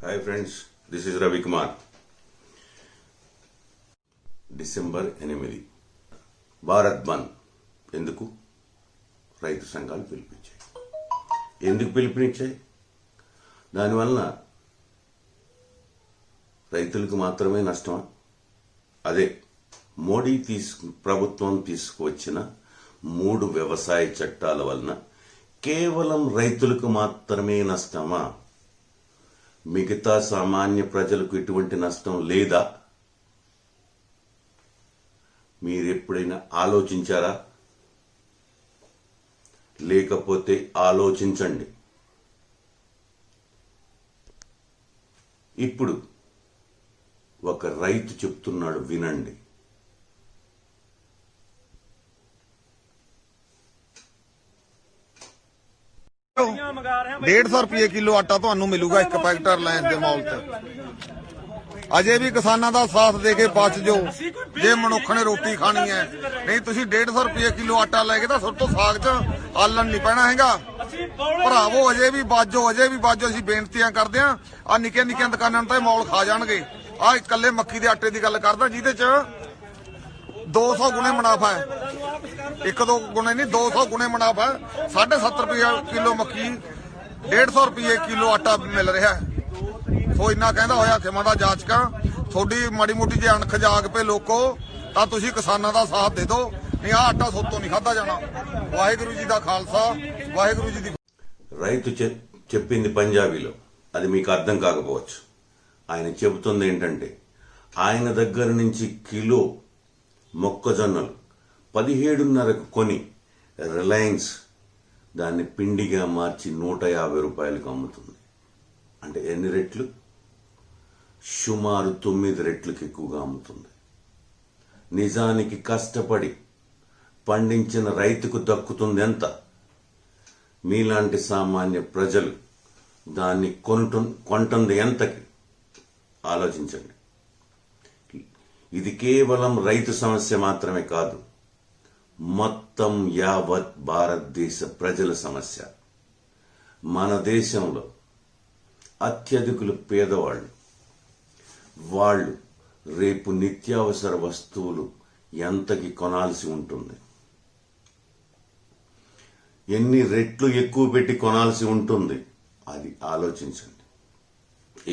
Hi friends, this is Ravikumar. December 8 Bharat Bandh ఎందుకు? రైతు సంఘాలు పిలిపించాయి. ఎందుకు పిలుపునిచ్చాయి? దానివల్ల రైతులకు మాత్రమే నష్టమా? అదే మోడీ ప్రభుత్వం తీసుకువచ్చిన 3 వ్యవసాయ చట్టాల వలన కేవలం రైతులకు మాత్రమే నష్టమా? మిగతా సామాన్య ప్రజలకు ఎటువంటి నష్టం లేదా? మీరెప్పుడైనా ఆలోచించారా? లేకపోతే ఆలోచించండి. ఇప్పుడు ఒక రైతు చెప్తున్నాడు, వినండి. ₹150 किलो आटा ਤੁਹਾਨੂੰ ਮਿਲੂਗਾ ਇੱਕ ਪੈਕਟ ਰਿਲਾਇੰਸ ਦੇ ਮਾਲ 'ਚ। ਅਜੇ ਵੀ ਕਿਸਾਨਾਂ ਦਾ ਸਾਥ ਦੇ ਕੇ ਬਚ ਜੋ, ਜੇ ਮਨੁੱਖ ਨੇ ਰੋਟੀ ਖਾਣੀ ਹੈ। ਨਹੀਂ ਤੁਸੀਂ ₹150 ਕਿਲੋ ਆਟਾ ਲੈ ਕੇ ਤਾਂ ਸੁਰ ਤੋਂ ਸਾਗ 'ਚ ਆਲਣ ਨਹੀਂ ਪੈਣਾ ਹੈਗਾ। ਭਰਾਵੋ ਅਜੇ ਵੀ ਬਾਜੋ, ਅਸੀਂ ਬੇਨਤੀਆਂ ਕਰਦੇ ਆਂ। ਆ ਨਿੱਕੀਆਂ ਨਿੱਕੀਆਂ ਦੁਕਾਨਾਂ ਨੂੰ ਤਾਂ ਮੌਲ ਖਾ ਜਾਣਗੇ। ਆ ਇਕੱਲੇ ਮੱਕੀ ਦੇ ਆਟੇ ਦੀ ਗੱਲ ਕਰਦਾ ਜਿਹਦੇ 'ਚ 200 ਗੁਣੇ ਮੁਨਾਫਾ ਹੈ। 1-2 ਗੁਣੇ ਨਹੀਂ, 200 ਗੁਣੇ ਮੁਨਾਫਾ ਹੈ। ₹70 ਕਿਲੋ ਮੱਕੀ, ₹150 ਕਿਲੋ ਆਟਾ ਮਿਲ ਰਿਹਾ ਹੈ। ਸੋ ਇੰਨਾ ਕਹਿੰਦਾ ਹੋਇਆ ਸਿਮਾਂ ਦਾ ਜਾਚਕਾਂ, ਤੁਹਾਡੀ ਮਾੜੀ ਮੋਟੀ ਜੇ ਅਣਖ ਜਾਗ ਪਏ ਲੋਕੋ ਤਾਂ ਤੁਸੀਂ ਕਿਸਾਨਾਂ ਦਾ ਸਾਥ ਦੇ ਦਿਓ, ਨਹੀਂ ਆ ਆਟਾ ਸੋਤੋਂ ਨਹੀਂ ਖਾਧਾ ਜਾਣਾ। వాహిగురు जी दा खालसा, వాహిగురు जी दी। రైతు చెప్పింది పంజాబీలో, అది మీకు అర్థం కాకపోవచ్చు. ఆయన చెబుతుంది ఏంటంటే, ఆయన దగ్గర నుంచి కిలో మొక్కజొన్నలు 17.5కు కొని రిలయన్స్ దాన్ని పిండిగా మార్చి ₹150కు అమ్ముతుంది. అంటే ఎన్ని రెట్లు? సుమారు 9 రెట్లకు ఎక్కువగా అమ్ముతుంది. నిజానికి కష్టపడి పండించిన రైతుకు దక్కుతుంది ఎంత? మీలాంటి సామాన్య ప్రజలు దాన్ని కొంటుంది ఎంతకి? ఆలోచించండి. ఇది కేవలం రైతు సమస్య మాత్రమే కాదు, మొత్తం యావత్ భారతదేశ ప్రజల సమస్య. మన దేశంలో అత్యధికులు పేదవాళ్ళు. వాళ్ళు రేపు నిత్యావసర వస్తువులు ఎంతకి కొనాల్సి ఉంటుంది? ఎన్ని రెట్లు ఎక్కువ పెట్టి కొనాల్సి ఉంటుంది? అది ఆలోచించండి.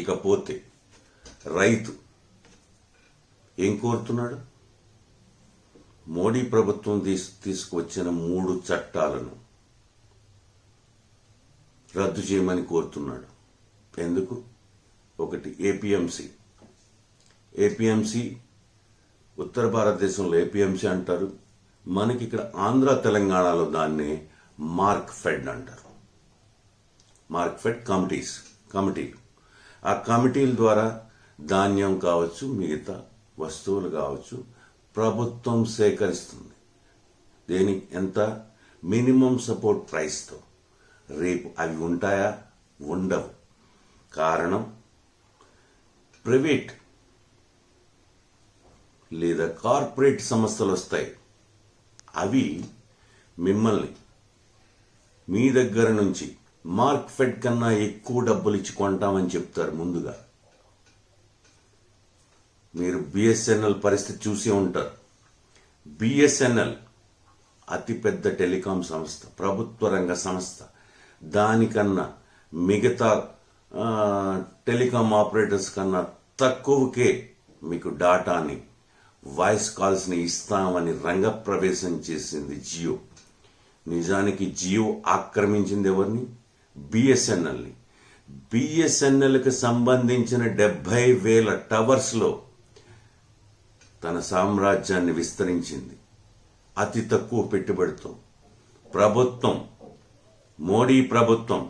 ఇకపోతే రైతు ఏం కోరుతున్నాడు? మోడీ ప్రభుత్వం తీసుకువచ్చిన 3 చట్టాలను రద్దు చేయమని కోరుతున్నాడు. ఎందుకు? ఒకటి ఏపీఎంసీ, ఉత్తర భారతదేశంలో ఏపీఎంసీ అంటారు. మనకి ఇక్కడ ఆంధ్ర తెలంగాణలో దాన్ని మార్క్ఫెడ్ అంటారు. మార్క్ఫెడ్ కమిటీలు. ఆ కమిటీల ద్వారా ధాన్యం కావచ్చు, మిగతా వస్తువులు కావచ్చు, ప్రభుత్వం సేకరిస్తుంది. దేనికి? ఎంత? మినిమం సపోర్ట్ ప్రైస్తో. రేపు అవి ఉంటాయా? ఉండవు. కారణం, ప్రైవేట్ లేదా కార్పొరేట్ సంస్థలు వస్తాయి. అవి మిమ్మల్ని మీ దగ్గర నుంచి మార్క్ఫెడ్ కన్నా ఎక్కువ డబ్బులు ఇచ్చి కొంటామని చెప్తారు ముందుగా. మీరు బిఎస్ఎన్ఎల్ పరిస్థితి చూసి ఉంటారు. బిఎస్ఎన్ఎల్ అతిపెద్ద టెలికాం సంస్థ, ప్రభుత్వ రంగ సంస్థ. దానికన్నా మిగతా టెలికాం ఆపరేటర్స్ కన్నా తక్కువకే మీకు డాటాని, వాయిస్ కాల్స్ని ఇస్తామని రంగప్రవేశం చేసింది జియో. నిజానికి జియో ఆక్రమించింది ఎవరిని? బిఎస్ఎన్ఎల్ని. బిఎస్ఎన్ఎల్కి సంబంధించిన 70,000 టవర్స్లో తన సామ్రాజ్యాన్ని విస్తరించింది అతి తక్కువ పెట్టుబడితో. ప్రభుత్వం, మోడీ ప్రభుత్వం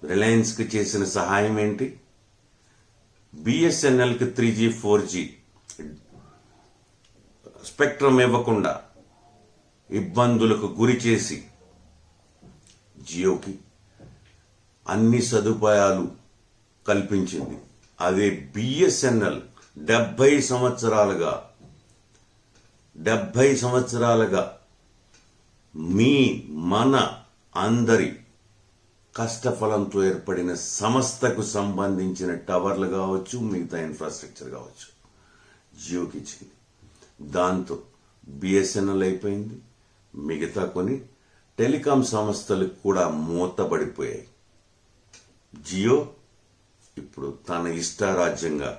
రిలయన్స్కి చేసిన సహాయం ఏంటి? బిఎస్ఎన్ఎల్కి 3G 4G స్పెక్ట్రమ్ ఇవ్వకుండా ఇబ్బందులకు గురి చేసి జియోకి అన్ని సదుపాయాలు కల్పించింది. అదే బిఎస్ఎన్ఎల్ 70 సంవత్సరాలుగా మన అందరి కష్టఫలంతో ఏర్పడిన సంస్థకు సంబంధించిన టవర్లు కావచ్చు, మిగతా ఇన్ఫ్రాస్ట్రక్చర్ కావచ్చు, జియోకి ఇచ్చింది. దాంతో బిఎస్ఎన్ఎల్ అయిపోయింది. మిగతా కొన్ని టెలికాం సంస్థలు కూడా మూతబడిపోయాయి. జియో ఇప్పుడు తన ఇష్టారాజ్యంగా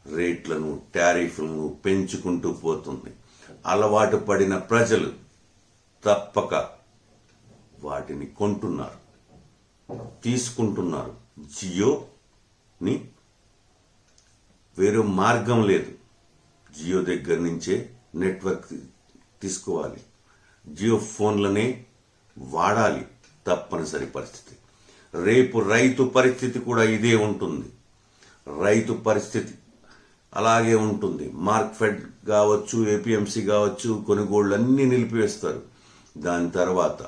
రేట్లను, టారిఫ్లను పెంచుకుంటూ పోతుంది. అలవాటు పడిన ప్రజలు తప్పక వాటిని కొంటున్నారు, తీసుకుంటున్నారు. జియోని వేరే మార్గం లేదు. జియో దగ్గర నుంచే నెట్వర్క్ తీసుకోవాలి, జియో ఫోన్లనే వాడాలి, తప్పనిసరి పరిస్థితి. రేపు రైతు పరిస్థితి కూడా ఇదే ఉంటుంది. రైతు పరిస్థితి అలాగే ఉంటుంది. మార్క్ఫెడ్ కావచ్చు, ఏపీఎంసీ కావచ్చు, కొనుగోళ్లు అన్నీ నిలిపివేస్తారు. దాని తర్వాత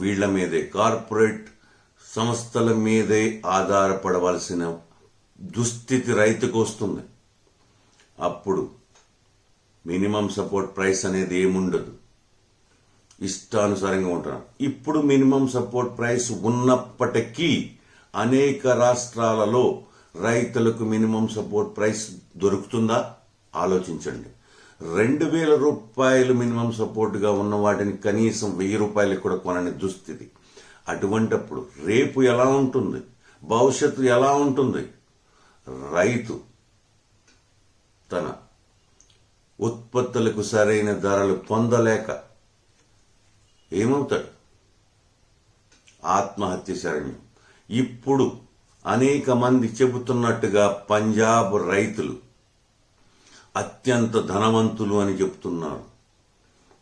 వీళ్ల మీదే, కార్పొరేట్ సంస్థల మీదే ఆధారపడవలసిన దుస్థితి రైతుకు వస్తుంది. అప్పుడు మినిమం సపోర్ట్ ప్రైస్ అనేది ఏముండదు, ఇష్టానుసారంగా ఉంటున్నారు. ఇప్పుడు మినిమం సపోర్ట్ ప్రైస్ ఉన్నప్పటికీ అనేక రాష్ట్రాలలో రైతులకు మినిమం సపోర్ట్ ప్రైస్ దొరుకుతుందా ఆలోచించండి. 2,000 రూపాయలు మినిమం సపోర్ట్గా ఉన్న వాటిని కనీసం 1,000 రూపాయలకు కూడా కొనని దుస్థితి. అటువంటప్పుడు రేపు ఎలా ఉంటుంది, భవిష్యత్తు ఎలా ఉంటుంది? రైతు తన ఉత్పత్తులకు సరైన ధరలు పొందలేక ఏమవుతాడు? ఆత్మహత్య శరణ్యం. ఇప్పుడు అనేక మంది చెబుతున్నట్టుగా పంజాబ్ రైతులు అత్యంత ధనవంతులు అని చెప్తున్నారు.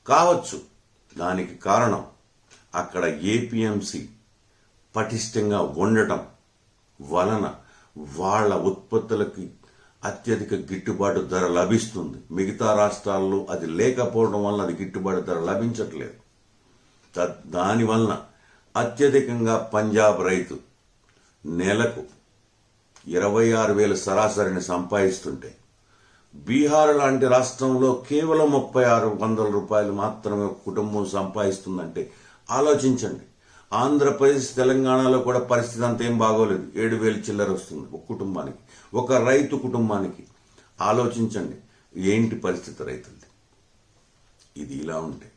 కావచ్చు. దానికి కారణం అక్కడ ఏపీఎంసీ పటిష్టంగా ఉండటం వలన వాళ్ళ ఉత్పత్తులకి అత్యధిక గిట్టుబాటు ధర లభిస్తుంది. మిగతా రాష్ట్రాల్లో అది లేకపోవడం వల్ల అది గిట్టుబాటు ధర లభించట్లేదు. దానివలన అత్యధికంగా పంజాబ్ రైతు నెలకు 26,000 సరాసరిని సంపాదిస్తుంటే, బీహార్ లాంటి రాష్ట్రంలో కేవలం 3,600 రూపాయలు మాత్రమే కుటుంబం సంపాదిస్తుందంటే ఆలోచించండి. ఆంధ్రప్రదేశ్, తెలంగాణలో కూడా పరిస్థితి అంత ఏం బాగోలేదు. 7,000 చిల్లర వస్తుంది ఒక కుటుంబానికి, ఒక రైతు కుటుంబానికి. ఆలోచించండి ఏంటి పరిస్థితి రైతులది. ఇది ఇలా ఉంటే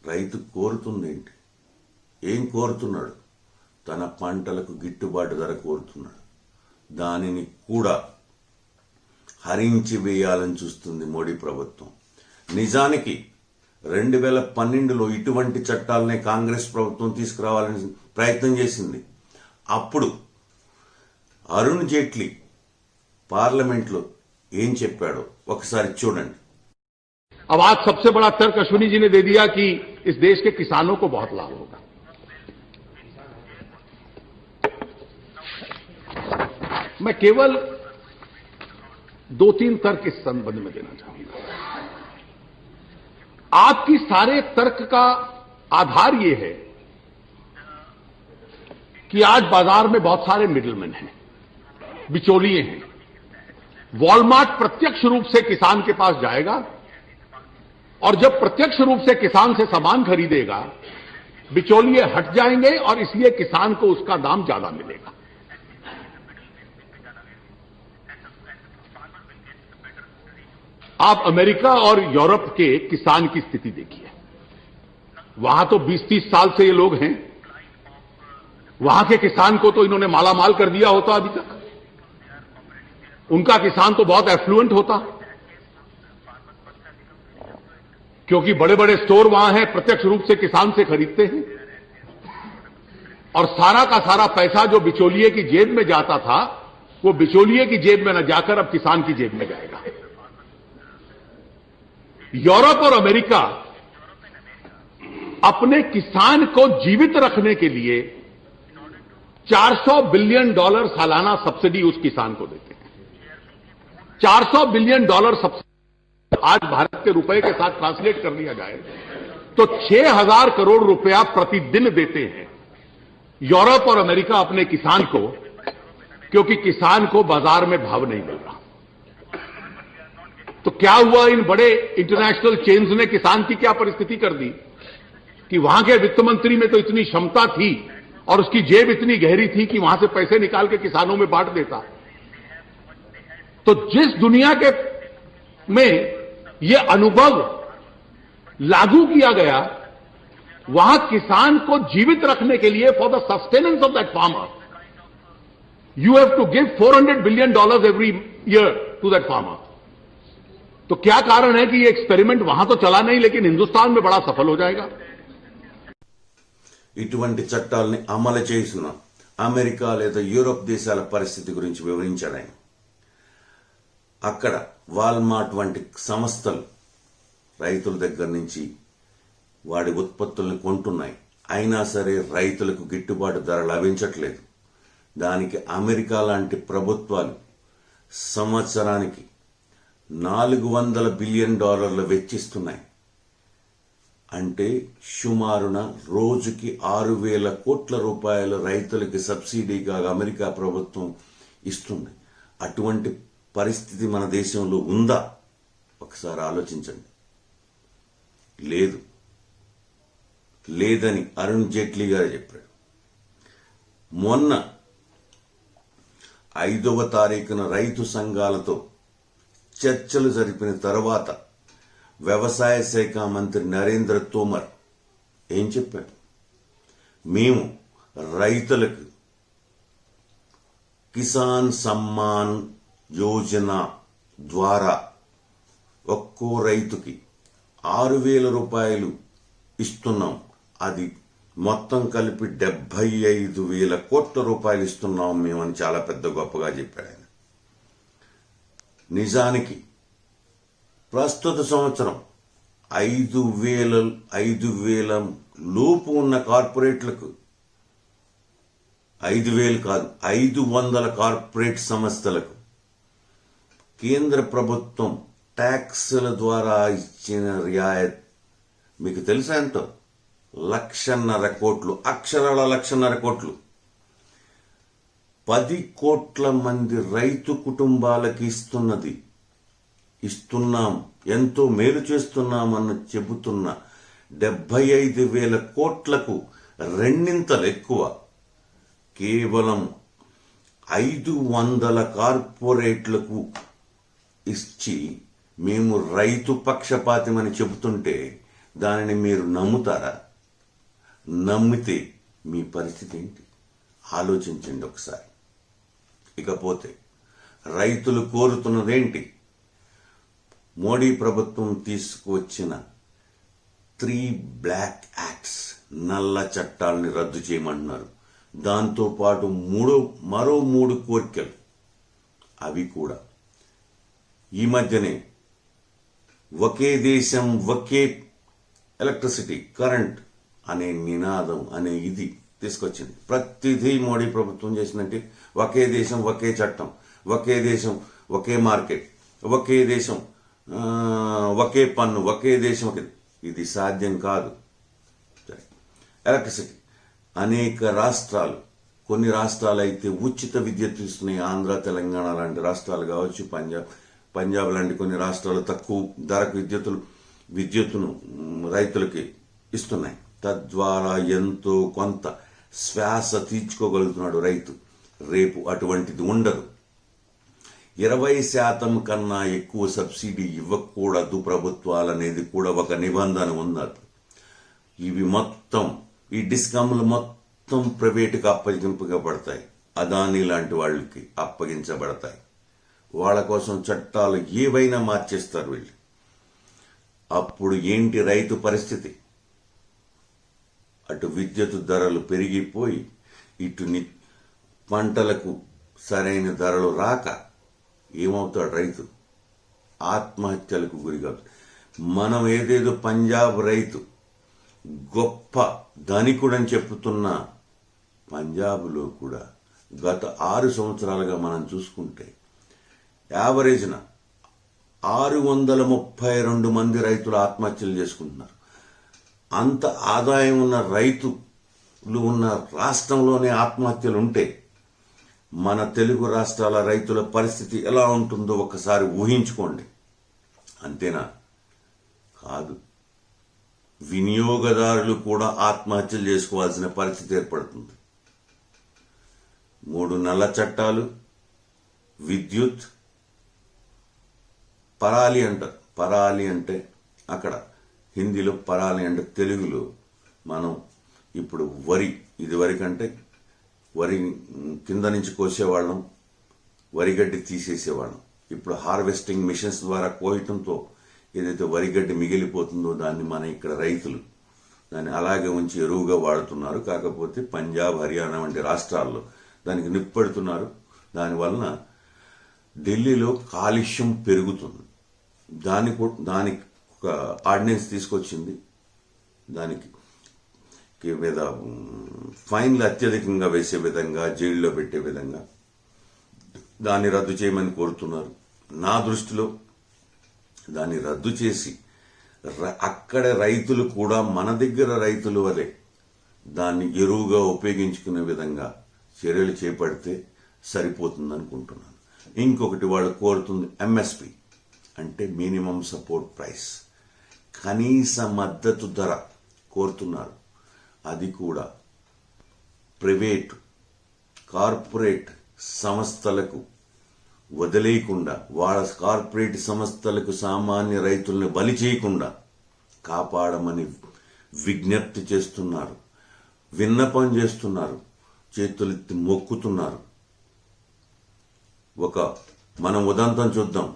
రైతు కోరుతుంది ఏంటి? ఏం కోరుతున్నాడు? తన పంటలకు గిట్టుబాటు ధర కోరుతున్నాడు. దానిని కూడా హరించి వేయాలని చూస్తుంది మోడీ ప్రభుత్వం. నిజానికి 2012లో ఇటువంటి చట్టాలనే కాంగ్రెస్ ప్రభుత్వం తీసుకురావాలని ప్రయత్నం చేసింది. అప్పుడు అరుణ్ జైట్లీ పార్లమెంట్లో ఏం చెప్పాడో ఒకసారి చూడండి. अब आज सबसे बड़ा तर्क अश्विनी जी ने दे दिया कि इस देश के किसानों को बहुत लाभ होगा। मैं केवल 2-3 तर्क इस संबंध में देना चाहूंगा। आपकी सारे तर्क का आधार यह है कि आज बाजार में बहुत सारे मिडलमैन हैं, बिचौलिए हैं। वॉलमार्ट प्रत्यक्ष रूप से किसान के पास जाएगा और जब प्रत्यक्ष रूप से किसान से सामान खरीदेगा, बिचौलिए हट जाएंगे और इसलिए किसान को उसका दाम ज्यादा मिलेगा। आप अमेरिका और यूरोप के किसान की स्थिति देखिए। वहां तो 20-30 साल से ये लोग हैं। वहां के किसान को तो इन्होंने मालामाल कर दिया होता अभी तक। उनका किसान तो बहुत एफ्लुएंट होता, क्योंकि बड़े बड़े स्टोर वहां हैं, प्रत्यक्ष रूप से किसान से खरीदते हैं। और सारा का सारा पैसा जो बिचौलिए की जेब में जाता था, वो बिचौलिए की जेब में न जाकर अब किसान की जेब में जाएगा। यूरोप और अमेरिका अपने किसान को जीवित रखने के लिए $400 बिलियन सालाना सब्सिडी उस किसान को देते हैं। $400 बिलियन सब्सिडी आज भारत के रुपए के साथ ट्रांसलेट कर लिया जाए तो 6,000 करोड़ रुपया प्रतिदिन देते हैं यूरोप और अमेरिका अपने किसान को, क्योंकि किसान को बाजार में भाव नहीं मिल रहा। तो क्या हुआ? इन बड़े इंटरनेशनल चेन्स ने किसान की क्या परिस्थिति कर दी? कि वहां के वित्त मंत्री में तो इतनी क्षमता थी और उसकी जेब इतनी गहरी थी कि वहां से पैसे निकाल के किसानों में बांट देता। तो जिस दुनिया के में यह अनुभव लागू किया गया, वहां किसान को जीवित रखने के लिए for the sustenance of that farmer you have to give $400 billion every year to that farmer. तो क्या कारण है कि ये एक्सपेरिमेंट वहां तो चला नहीं, लेकिन हिंदुस्तान में बड़ा सफल हो जाएगा। ఇటువంటి చట్టాలని అమలు చేసిన అమెరికా లేదా యూరోప్ దేశాల పరిస్థితి గురించి వివరించాడు ఆయన. అక్కడ వాల్మార్ట్ వంటి సంస్థలు రైతుల దగ్గర నుంచి వాడి ఉత్పత్తులను కొంటున్నాయి. అయినా సరే రైతులకు గిట్టుబాటు ధర లభించట్లేదు. దానికి అమెరికా లాంటి ప్రభుత్వాలు సంవత్సరానికి $400 బిలియన్ వెచ్చిస్తున్నాయి. అంటే సుమారున రోజుకి 6,000 కోట్ల రూపాయలు రైతులకి సబ్సిడీగా అమెరికా ప్రభుత్వం ఇస్తుంది. అటువంటి పరిస్థితి మన దేశంలో ఉందా? ఒకసారి ఆలోచించండి. లేదని అరుణ్ జైట్లీ గారు చెప్పాడు. మొన్న 5వ తారీఖున రైతు సంఘాలతో చర్చలు జరిపిన తర్వాత వ్యవసాయ శాఖ మంత్రి నరేంద్ర తోమర్ ఏం చెప్పాడు? మేము రైతులకు కిసాన్ సమ్మాన్ యోజన ద్వారా ఒక్కో రైతుకి 6,000 రూపాయలు ఇస్తున్నాం. అది మొత్తం కలిపి 75,000 కోట్ల రూపాయలు ఇస్తున్నాం మేమని చాలా పెద్ద గొప్పగా చెప్పాడు ఆయన. నిజానికి ప్రస్తుత సంవత్సరం 5,000 లోపు ఉన్న కార్పొరేట్లకు 5,000 కాదు 500 కార్పొరేట్ సంస్థలకు కేంద్ర ప్రభుత్వం ట్యాక్సుల ద్వారా ఇచ్చిన రియాయత్ మీకు తెలుసా ఎంతో? 1,50,000 కోట్లు, అక్షరాల 1,50,000 కోట్లు. 10 కోట్ల మంది రైతు కుటుంబాలకి ఇస్తున్నాం, ఎంతో మేలు చేస్తున్నామని చెబుతున్న 75,000 కోట్లకు రెండింతలు ఎక్కువ కేవలం 500 కార్పొరేట్లకు ఇచ్చి మేము రైతు పక్షపాతమని చెబుతుంటే దానిని మీరు నమ్ముతారా? నమ్మితే మీ పరిస్థితి ఏంటి ఆలోచించండి ఒకసారి. ఇకపోతే రైతులు కోరుతున్నదేంటి? మోడీ ప్రభుత్వం తీసుకువచ్చిన 3 బ్లాక్ యాక్ట్స్, నల్ల చట్టాలని రద్దు చేయమంటున్నారు. దాంతోపాటు మరో 3 కోరికలు. అవి కూడా ఈ మధ్యనే ఒకే దేశం ఒకే ఎలక్ట్రిసిటీ కరెంట్ అనే నినాదం అనే ఇది తీసుకొచ్చింది. ప్రతిదీ మోడీ ప్రభుత్వం చేసిందంటే ఒకే దేశం ఒకే చట్టం, ఒకే దేశం ఒకే మార్కెట్, ఒకే దేశం ఒకే పన్ను, ఒకే దేశం ఇది సాధ్యం కాదు. ఎలక్ట్రిసిటీ అనేక రాష్ట్రాలు, కొన్ని రాష్ట్రాలు అయితే ఉచిత విద్యుత్ ఇస్తున్నాయి. ఆంధ్ర, తెలంగాణ లాంటి రాష్ట్రాలు కావచ్చు, పంజాబ్ లాంటి కొన్ని రాష్ట్రాలు తక్కువ ధరకు విద్యుత్తును రైతులకి ఇస్తున్నాయి. తద్వారా ఎంతో కొంత శ్వాస తీర్చుకోగలుగుతున్నాడు రైతు. రేపు అటువంటిది ఉండదు. 20% కన్నా ఎక్కువ సబ్సిడీ ఇవ్వకూడదు ప్రభుత్వాలనేది కూడా ఒక నిబంధన ఉన్నది. ఇవి మొత్తం ఈ డిస్కామ్లు మొత్తం ప్రైవేటుగా అప్పగింపబడతాయి. అదానీ లాంటి వాళ్ళకి అప్పగించబడతాయి. వాళ్ళ కోసం చట్టాలు ఏవైనా మార్చేస్తారు వీళ్ళు. అప్పుడు ఏంటి రైతు పరిస్థితి? అటు విద్యుత్ ధరలు పెరిగిపోయి ఇటు పంటలకు సరైన ధరలు రాక ఏమవుతాడు రైతు? ఆత్మహత్యలకు గురికాదు. మనం ఏదేదో పంజాబ్ రైతు గొప్ప ధనికుడని చెప్పుతున్న పంజాబ్లో కూడా గత 6 సంవత్సరాలుగా మనం చూసుకుంటే యావరేజ్న 632 మంది రైతులు ఆత్మహత్యలు చేసుకుంటున్నారు. అంత ఆదాయం ఉన్న రైతులు ఉన్న రాష్ట్రంలోనే ఆత్మహత్యలు ఉంటే మన తెలుగు రాష్ట్రాల రైతుల పరిస్థితి ఎలా ఉంటుందో ఒకసారి ఊహించుకోండి. అంతేనా? కాదు. వినియోగదారులు కూడా ఆత్మహత్యలు చేసుకోవాల్సిన పరిస్థితి ఏర్పడుతుంది. 3 నల్ల చట్టాలు, విద్యుత్, పరాలి అంటారు. పరాలి అంటే అక్కడ హిందీలో పరాలి అంటే తెలుగులో మనం ఇప్పుడు వరి, ఇదివరకంటే వరి కింద నుంచి కోసేవాళ్ళం, వరిగడ్డి తీసేసేవాళ్ళం. ఇప్పుడు హార్వెస్టింగ్ మిషన్స్ ద్వారా కోయటంతో ఏదైతే వరిగడ్డి మిగిలిపోతుందో దాన్ని మన ఇక్కడ రైతులు దాన్ని అలాగే ఉంచి ఎరువుగా వాడుతున్నారు. కాకపోతే పంజాబ్, హర్యానా వంటి రాష్ట్రాల్లో దానికి నిప్పెడుతున్నారు. దానివలన ఢిల్లీలో కాలుష్యం పెరుగుతుంది. దానికి ఒక ఆర్డినెన్స్ తీసుకొచ్చింది. దానికి మీద ఫైన్లు అత్యధికంగా వేసే విధంగా, జైల్లో పెట్టే విధంగా దాన్ని రద్దు చేయమని కోరుతున్నారు. నా దృష్టిలో దాన్ని రద్దు చేసి అక్కడ రైతులు కూడా మన దగ్గర రైతుల వలె దాన్ని ఎరువుగా ఉపయోగించుకునే విధంగా చర్యలు చేపడితే సరిపోతుంది అనుకుంటున్నాను. ఇంకొకటి వాళ్ళు కోరుతుంది ఎంఎస్పి అంటే మినిమం సపోర్ట్ ప్రైస్, కనీస మద్దతు ధర కోరుతున్నారు. అది కూడా ప్రైవేట్, కార్పొరేట్ సంస్థలకు వదిలేయకుండా, వాళ్ళ కార్పొరేట్ సంస్థలకు సామాన్య రైతుల్ని బలి చేయకుండా కాపాడమని విజ్ఞప్తి చేస్తున్నారు, విన్నపం చేస్తున్నారు, చేతులెత్తి మొక్కుతున్నారు. మనం ఉదంతం చూద్దాం.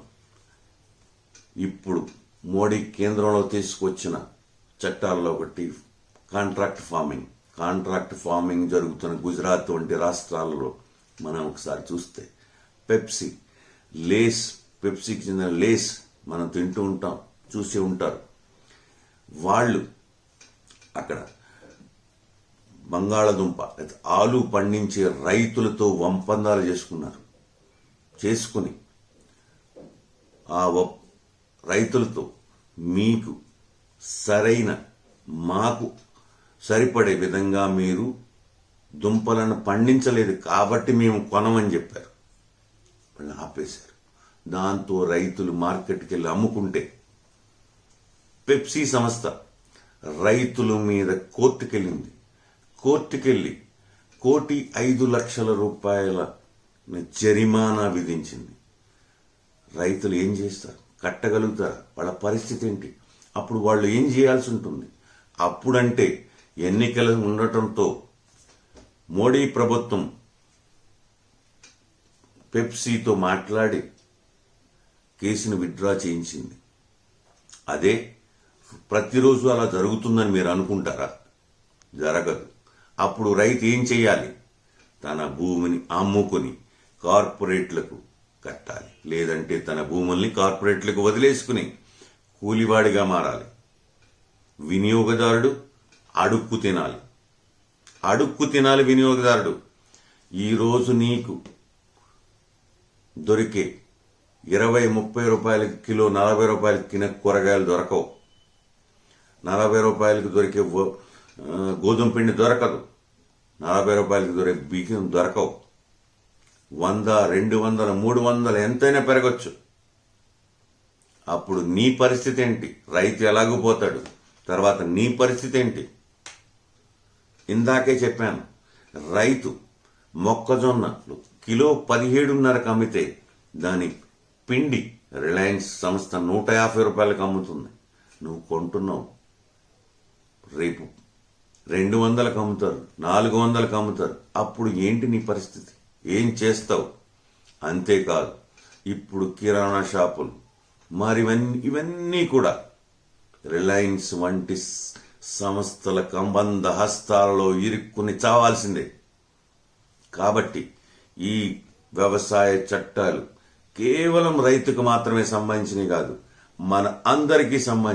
ఇప్పుడు మోడీ కేంద్రంలో తీసుకొచ్చిన చట్టాల్లో ఒకటి కాంట్రాక్ట్ ఫార్మింగ్ జరుగుతున్న గుజరాత్ వంటి రాష్ట్రాలలో మనం ఒకసారి చూస్తే పెప్సీకి చెందిన లేస్ మనం తింటూ ఉంటాం, చూసి ఉంటారు. వాళ్ళు అక్కడ బంగాళదుంప, ఆలు పండించే రైతులతో ఒప్పందాలు చేసుకుని ఆ రైతులతో మీకు మాకు సరిపడే విధంగా మీరు దుంపలను పండించలేదు కాబట్టి మేము కొనమని చెప్పారు. వాళ్ళు ఆపేశారు. దాంతో రైతులు మార్కెట్కి వెళ్ళి అమ్ముకుంటే పెప్సీ సంస్థ రైతుల మీద కోర్టుకెళ్ళింది. కోర్టుకెళ్ళి 1,05,00,000 జరిమానా విధించింది. రైతులు ఏం చేస్తారు? కట్టగలుగుతారు? వాళ్ళ పరిస్థితి ఏంటి? అప్పుడు వాళ్ళు ఏం చేయాల్సి ఉంటుంది? అప్పుడంటే ఎన్నికలు ఉండటంతో మోడీ ప్రభుత్వం పెప్సీతో మాట్లాడి కేసును విత్డ్రా చేయించింది. అదే ప్రతిరోజు అలా జరుగుతుందని మీరు అనుకుంటారా? జరగదు. అప్పుడు రైతు ఏం చేయాలి? తన భూమిని అమ్ముకొని కార్పొరేట్లకు కట్టాలి, లేదంటే తన భూముల్ని కార్పొరేట్లకు వదిలేసుకుని కూలివాడిగా మారాలి. వినియోగదారుడు అడుక్కు తినాలి. వినియోగదారుడు ఈరోజు నీకు దొరికే 20-30 రూపాయలకి కిలో, 40 రూపాయలకి కిలో కూరగాయలు దొరకవు. 40 రూపాయలకు దొరికే గోధుమ పిండి దొరకదు. 40 రూపాయలకి దొరికే బియ్యం దొరకవు. 100, 200, 300 ఎంతైనా పెరగచ్చు. అప్పుడు నీ పరిస్థితి ఏంటి? రైతు ఎలాగూ పోతాడు. తర్వాత నీ పరిస్థితి ఏంటి? ఇందాకే చెప్పాను, రైతు మొక్కజొన్నలు కిలో 17.5కి అమ్మితే దాని పిండి రిలయన్స్ సంస్థ 150 రూపాయలకు అమ్ముతుంది. నువ్వు కొంటున్నావు. రేపు 200కి అమ్ముతారు, 400కి అమ్ముతారు. అప్పుడు ఏంటి నీ పరిస్థితి? ఏం చేస్తావు? అంతేకాదు, ఇప్పుడు కిరాణా షాపులు మరి ఇవన్నీ కూడా రిలయన్స్ వంటి సంస్థల కంబంధ హస్తాలలో ఇరుక్కుని చావాల్సిందే. కాబట్టి ఈ వ్యవసాయ చట్టాలు కేవలం రైతుకు మాత్రమే సంబంధించినవి కాదు, మన అందరికీ సంబంధించి